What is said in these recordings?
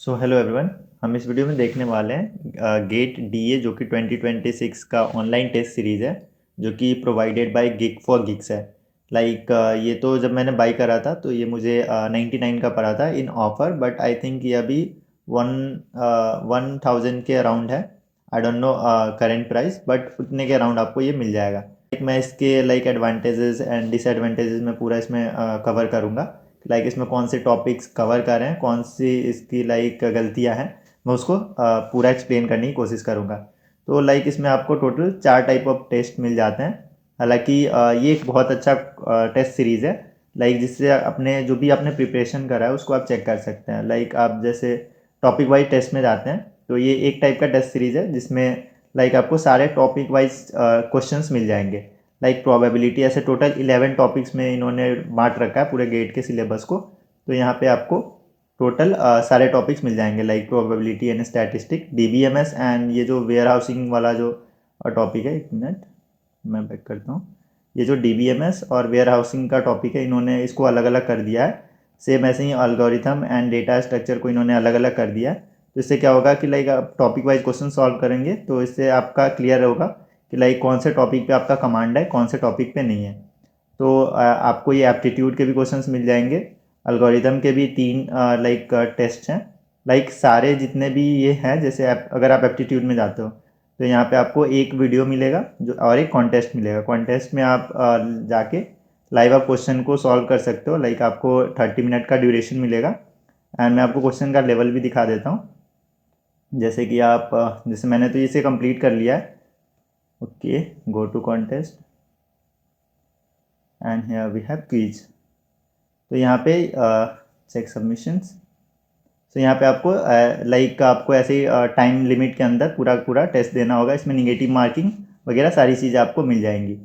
So hello everyone. हम इस video में देखने वाले हैं गेट डीए जो कि 2026 का ऑनलाइन टेस्ट सीरीज़ है जो कि provided by gig for gigs है। लाइक ये तो जब मैंने बाई करा था तो ये मुझे 99 का पड़ा था in offer, but I think ये अभी 1000 के अराउंड है। I don't know current price, but उतने के अराउंड आपको ये मिल जाएगा। मैं इसके लाइक एडवांटेजेस एंड डिसएडवांटेजेस में पूरा इसमें कवर करूँगा। लाइक इसमें कौन से टॉपिक्स कवर कर रहे हैं, कौन सी इसकी लाइक गलतियां हैं, मैं उसको पूरा एक्सप्लेन करने की कोशिश करूँगा। तो लाइक इसमें आपको टोटल 4 टाइप ऑफ टेस्ट मिल जाते हैं। हालांकि ये एक बहुत अच्छा टेस्ट सीरीज़ है, लाइक जिससे अपने जो भी आपने प्रिपरेशन करा है उसको आप चेक कर सकते हैं। लाइक आप जैसे टॉपिक वाइज टेस्ट में जाते हैं तो ये एक टाइप का टेस्ट सीरीज़ है जिसमें लाइक आपको सारे टॉपिक वाइज क्वेश्चंस मिल जाएंगे। लाइक प्रोबेबिलिटी ऐसे टोटल 11 टॉपिक्स में इन्होंने बांट रखा है पूरे गेट के सिलेबस को। तो यहाँ पे आपको टोटल सारे टॉपिक्स मिल जाएंगे, like probability and statistic, DBMS and ये जो वेयर हाउसिंग वाला जो टॉपिक है। एक मिनट मैं बैक करता हूँ। ये जो डीबीएमएस और वेयर हाउसिंग का टॉपिक है इन्होंने इसको अलग अलग कर दिया है। सेम ऐसे ही अल्गोरिथम एंड डेटा स्ट्रक्चर को इन्होंने अलग अलग कर दिया है। तो इससे क्या होगा कि लाइक आप टॉपिक वाइज क्वेश्चन सॉल्व करेंगे तो इससे आपका क्लियर होगा कि लाइक कौन से टॉपिक पे आपका कमांड है, कौन से टॉपिक पे नहीं है। तो आपको ये एप्टीट्यूड के भी क्वेश्चंस मिल जाएंगे। एल्गोरिदम के भी 3 लाइक टेस्ट हैं। लाइक सारे जितने भी ये हैं, जैसे अगर आप एप्टीट्यूड में जाते हो तो यहाँ पे आपको एक वीडियो मिलेगा जो और एक कॉन्टेस्ट मिलेगा। कॉन्टेस्ट में आप जाके लाइव आप क्वेश्चन को सॉल्व कर सकते हो। लाइक आपको 30 मिनट का ड्यूरेशन मिलेगा। एंड मैं आपको क्वेश्चन का लेवल भी दिखा देता हूँ। जैसे कि आप जैसे मैंने तो इसे कंप्लीट कर लिया है। Okay, go to contest and here we have quiz. तो यहाँ पे चेक सबमिशंस। तो यहाँ पे आपको लाइक आपको ऐसे टाइम लिमिट के अंदर पूरा पूरा टेस्ट देना होगा। इसमें निगेटिव मार्किंग वगैरह सारी चीज़ें आपको मिल जाएंगी।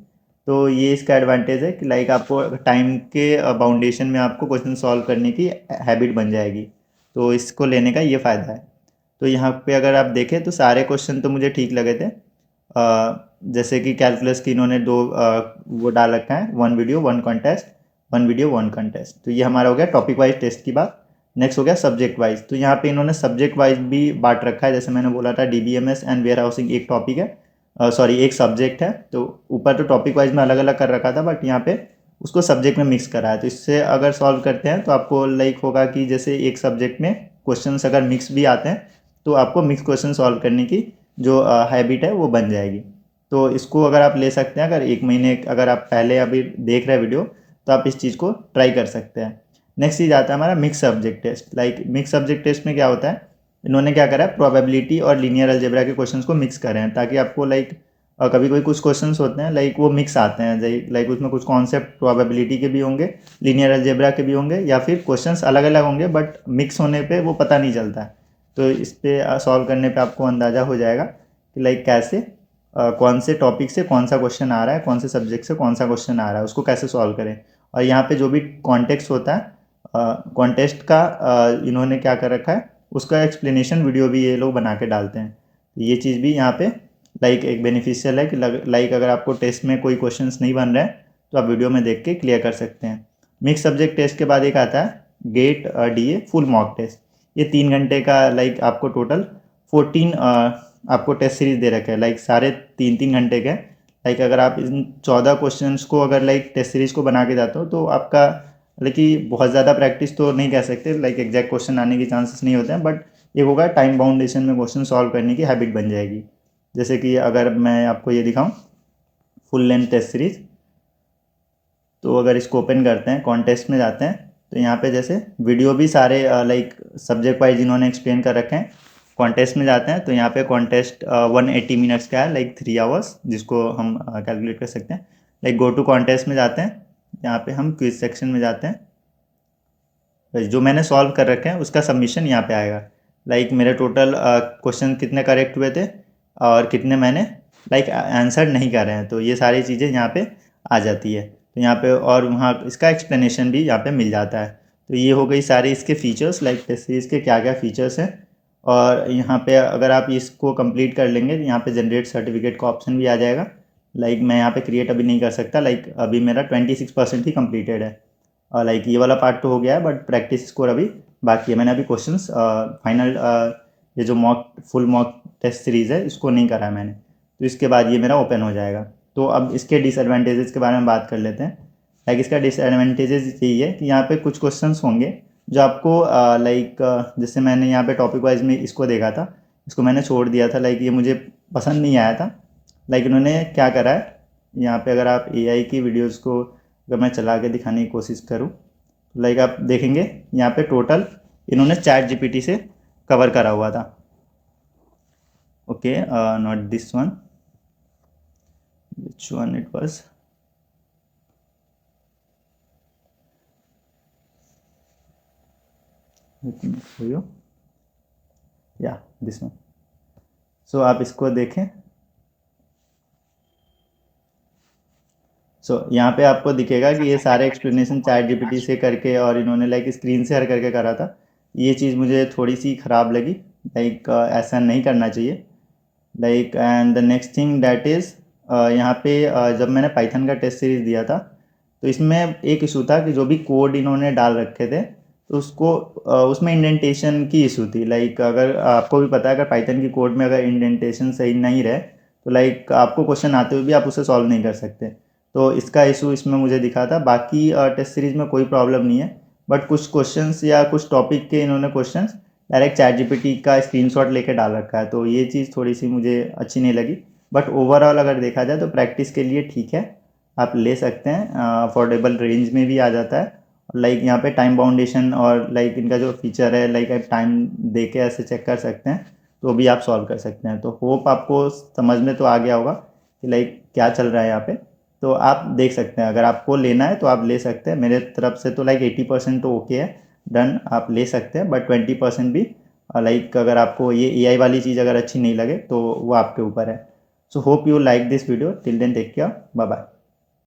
तो ये इसका एडवांटेज है कि लाइक आपको टाइम के बाउंडेशन में आपको क्वेश्चन सॉल्व करने की हैबिट बन जाएगी। तो इसको लेने का ये फ़ायदा है। तो यहाँ पे अगर आप देखें तो सारे क्वेश्चन तो मुझे ठीक लगे थे। जैसे कि कैलकुलस की इन्होंने दो वो डाल रखा है, one video one contest, one video one contest. तो ये हमारा हो गया टॉपिक वाइज टेस्ट की बात। नेक्स्ट हो गया सब्जेक्ट वाइज। तो यहाँ पे इन्होंने सब्जेक्ट वाइज भी बांट रखा है। जैसे मैंने बोला था डीबीएमएस एंड वेयर हाउसिंग एक टॉपिक है, सॉरी एक सब्जेक्ट है। तो ऊपर तो टॉपिक वाइज में अलग अलग कर रखा था, बट यहाँ पे उसको सब्जेक्ट में मिक्स करा है। तो इससे अगर सॉल्व करते हैं तो आपको लाइक होगा कि जैसे एक सब्जेक्ट में क्वेश्चंस अगर मिक्स भी आते हैं तो आपको मिक्स क्वेश्चन सॉल्व करने की जो हैबिट है वो बन जाएगी। तो इसको अगर आप ले सकते हैं, अगर एक महीने अगर आप पहले अभी देख रहे हैं वीडियो तो आप इस चीज़ को ट्राई कर सकते हैं। नेक्स्ट चीज़ आता है हमारा mix subject test. Like mix subject test में क्या होता है, इन्होंने क्या करा है, प्रोबेबिलिटी और लीनियर अलजेब्रा के क्वेश्चंस को मिक्स करे हैं ताकि आपको लाइक कभी कोई कुछ क्वेश्चंस होते हैं लाइक वो मिक्स आते हैं। लाइक उसमें कुछ कॉन्सेप्ट प्रोबेबिलिटी के भी होंगे, लीनियर अलजेब्रा के भी होंगे, या फिर क्वेश्चंस अलग अलग होंगे बट मिक्स होने पे वो पता नहीं चलता है। तो इस पे सॉल्व करने पे आपको अंदाज़ा हो जाएगा कि लाइक कैसे कौन से टॉपिक से कौन सा क्वेश्चन आ रहा है, कौन से सब्जेक्ट से कौन सा क्वेश्चन आ रहा है, उसको कैसे सॉल्व करें। और यहाँ पे जो भी कॉन्टेक्स्ट होता है, कॉन्टेस्ट का इन्होंने क्या कर रखा है, उसका एक्सप्लेनेशन वीडियो भी ये लोग बना के डालते हैं। ये चीज़ भी यहाँ पे लाइक एक बेनिफिशियल है कि लाइक अगर आपको टेस्ट में कोई क्वेश्चंस नहीं बन रहे हैं तो आप वीडियो में देख के क्लियर कर सकते हैं। मिक्स सब्जेक्ट टेस्ट के बाद एक आता है GATE DA full mock test. ये 3 घंटे का लाइक आपको टोटल 14 आपको टेस्ट सीरीज दे रखे हैं, लाइक सारे 3-3 घंटे के। लाइक अगर आप इन 14 क्वेश्चंस को अगर लाइक टेस्ट सीरीज को बना के जाते हो तो आपका लेकिन बहुत ज़्यादा प्रैक्टिस तो नहीं कह सकते, लाइक एग्जैक्ट क्वेश्चन आने के चांसेस नहीं होते हैं, बट ये होगा टाइम बाउंडेशन में क्वेश्चन सॉल्व करने की हैबिट बन जाएगी। जैसे कि अगर मैं आपको ये दिखाऊं फुल लेंथ टेस्ट सीरीज, तो अगर इसको ओपन करते हैं कॉन्टेस्ट में जाते हैं तो यहाँ पे जैसे वीडियो भी सारे लाइक सब्जेक्ट वाइज इन्होंने एक्सप्लेन कर रखे हैं। कॉन्टेस्ट में जाते हैं तो यहाँ पे कॉन्टेस्ट 180 मिनट्स का है, लाइक 3 आवर्स, जिसको हम कैलकुलेट कर सकते हैं। लाइक गो टू कॉन्टेस्ट में जाते हैं, यहाँ पे हम क्विज सेक्शन में जाते हैं। जो मैंने सॉल्व कर रखे हैं उसका सबमिशन यहाँ पे आएगा। लाइक मेरे टोटल क्वेश्चन कितने करेक्ट हुए थे और कितने मैंने लाइक आंसर नहीं कर रहे हैं, तो ये सारी चीज़ें यहाँ पे आ जाती है। तो यहाँ पे और वहाँ इसका एक्सप्लेनेशन भी यहाँ पे मिल जाता है। तो ये हो गई सारी इसके फीचर्स, लाइक टेस्ट सीरीज़ के क्या क्या फीचर्स हैं। और यहाँ पे अगर आप इसको कंप्लीट कर लेंगे तो यहाँ पे जनरेट सर्टिफिकेट का ऑप्शन भी आ जाएगा। लाइक मैं यहाँ पे क्रिएट अभी नहीं कर सकता, लाइक अभी मेरा 26% ही कम्प्लीटेड है। और लाइक ये वाला पार्ट तो हो गया है, बट प्रैक्टिस स्कोर अभी बाकी है। मैंने अभी क्वेश्चंस फाइनल ये जो फुल मॉक टेस्ट सीरीज़ है इसको नहीं करा मैंने, तो इसके बाद ये मेरा ओपन हो जाएगा। तो अब इसके डिसएडवांटेजेस के बारे में बात कर लेते हैं। लाइक इसका डिसएडवांटेजेस यही है कि यहाँ पे कुछ क्वेश्चंस होंगे जो आपको लाइक जैसे मैंने यहाँ पे टॉपिक वाइज में इसको देखा था, इसको मैंने छोड़ दिया था, लाइक ये मुझे पसंद नहीं आया था। लाइक इन्होंने क्या करा है यहाँ पे, अगर आप एआई की वीडियोस को अगर मैं चला के दिखाने की कोशिश करूँ, लाइक आप देखेंगे यहाँ पे टोटल इन्होंने चैट जीपीटी से कवर करा हुआ था। Okay, not this one, which one it was? Let me show you. Yeah, this one. So आप इसको देखें। यहाँ पे आपको दिखेगा कि ये सारे एक्सप्लेनेशन चैट जीपीटी से करके और इन्होंने लाइक स्क्रीन शेयर करके करा था। ये चीज़ मुझे थोड़ी सी ख़राब लगी, लाइक ऐसा नहीं करना चाहिए। Like and the next thing that is यहाँ पे जब मैंने पाइथन का टेस्ट सीरीज़ दिया था तो इसमें एक इशू था कि जो भी कोड इन्होंने डाल रखे थे तो उसको उसमें इंडेंटेशन की इशू थी। लाइक अगर आपको भी पता है अगर पाइथन की कोड में अगर इंडेंटेशन सही नहीं रहे तो लाइक आपको क्वेश्चन आते हुए भी आप उसे सॉल्व नहीं कर सकते। तो इसका इशू इसमें मुझे दिखा था। बाकी टेस्ट सीरीज़ में कोई प्रॉब्लम नहीं है, बट कुछ क्वेश्चंस या कुछ टॉपिक के इन्होंने क्वेश्चंस डायरेक्ट चैट जीपीटी का स्क्रीनशॉट लेके डाल रखा है, तो ये चीज़ थोड़ी सी मुझे अच्छी नहीं लगी। बट ओवरऑल अगर देखा जाए तो प्रैक्टिस के लिए ठीक है, आप ले सकते हैं, अफोर्डेबल रेंज में भी आ जाता है। लाइक यहाँ पे टाइम बाउंडेशन और लाइक इनका जो फीचर है, लाइक आप टाइम दे के ऐसे चेक कर सकते हैं तो भी आप सॉल्व कर सकते हैं। तो होप आपको समझ में तो आ गया होगा कि लाइक क्या चल रहा है यहाँ पे। तो आप देख सकते हैं, अगर आपको लेना है तो आप ले सकते हैं। मेरे तरफ से तो लाइक 80% तो ओके है, डन, आप ले सकते हैं। बट 20% भी लाइक अगर आपको ये एआई वाली चीज़ अगर अच्छी नहीं लगे तो वो आपके ऊपर है। So hope you like this video. Till then take care, bye bye.